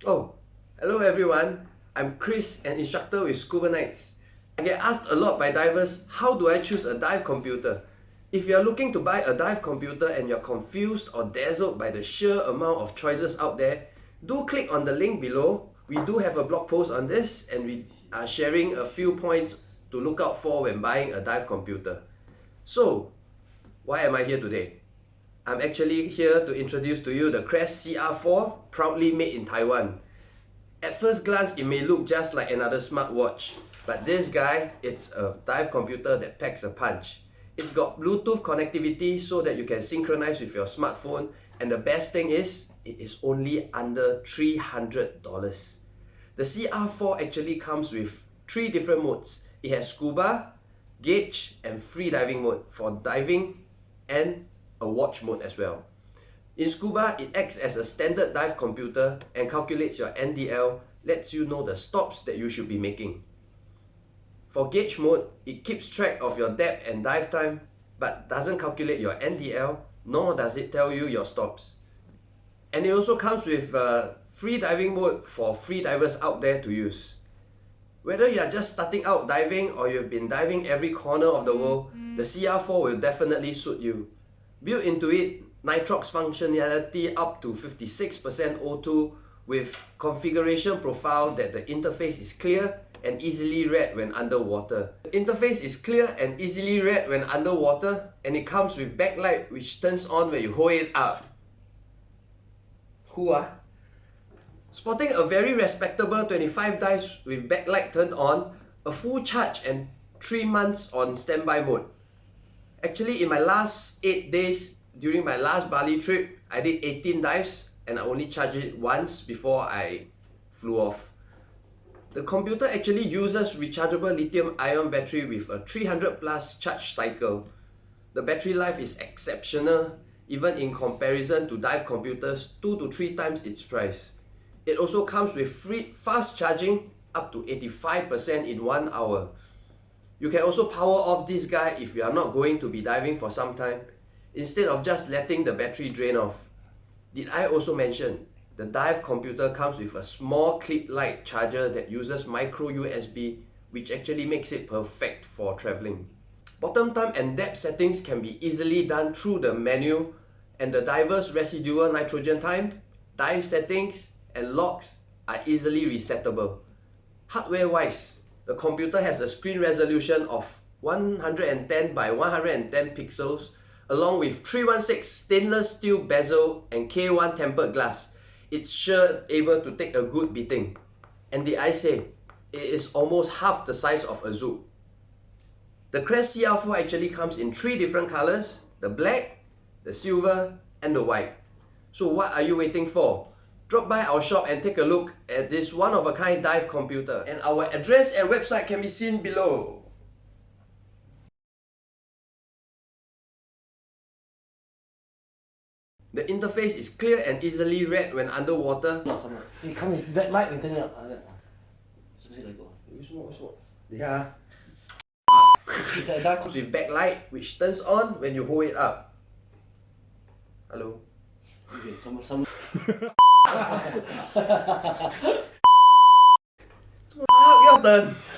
Oh, hello everyone. I'm Chris, an instructor with ScubaKnights. I get asked a lot by divers, how do I choose a dive computer? If you're looking to buy a dive computer and you're confused or dazzled by the sheer amount of choices out there, do click on the link below. We do have a blog post on this and we are sharing a few points to look out for when buying a dive computer. So, why am I here today? I'm actually here to introduce to you the Crest CR-4, proudly made in Taiwan. At first glance, it may look just like another smartwatch, but this guy, it's a dive computer that packs a punch. It's got Bluetooth connectivity so that you can synchronize with your smartphone, and the best thing is, it is only under $300. The CR-4 actually comes with 3 different modes. It has scuba, gauge, and free diving mode for diving and a watch mode as well. In scuba, it acts as a standard dive computer and calculates your NDL, lets you know the stops that you should be making. For gauge mode, it keeps track of your depth and dive time, but doesn't calculate your NDL, nor does it tell you your stops. And it also comes with free diving mode for free divers out there to use. Whether you are just starting out diving or you've been diving every corner of the world, the CR-4 will definitely suit you. Built into it, nitrox functionality up to 56% O2 with configuration profile that the interface is clear and easily read when underwater. The interface is clear and easily read when underwater, and it comes with backlight which turns on when you hold it up. Spotting a very respectable 25 dives with backlight turned on, a full charge and 3 months on standby mode. Actually, in my last 8 days, during my last Bali trip, I did 18 dives and I only charged it once before I flew off. The computer actually uses rechargeable lithium-ion battery with a 300 plus charge cycle. The battery life is exceptional, even in comparison to dive computers 2 to 3 times its price. It also comes with free fast charging up to 85% in 1 hour. You can also power off this guy if you are not going to be diving for some time, instead of just letting the battery drain off. Did I also mention, the dive computer comes with a small clip-like charger that uses micro USB, which actually makes it perfect for traveling. Bottom time and depth settings can be easily done through the menu, and the diver's residual nitrogen time, dive settings, and logs are easily resettable. Hardware-wise, the computer has a screen resolution of 110 by 110 pixels, along with 316 stainless steel bezel and K1 tempered glass. It's sure able to take a good beating. And did I say, it is almost half the size of a Zoom. The Crest CR-4 actually comes in 3 different colors: the black, the silver, and the white. So what are you waiting for? Drop by our shop and take a look at this one-of-a-kind dive computer, and our address and website can be seen below. The interface is clear and easily read when underwater. You come with backlight, we turn it up. Yeah. Comes with backlight which turns on when you hold it up. Hello. Okay, someone. Your turn.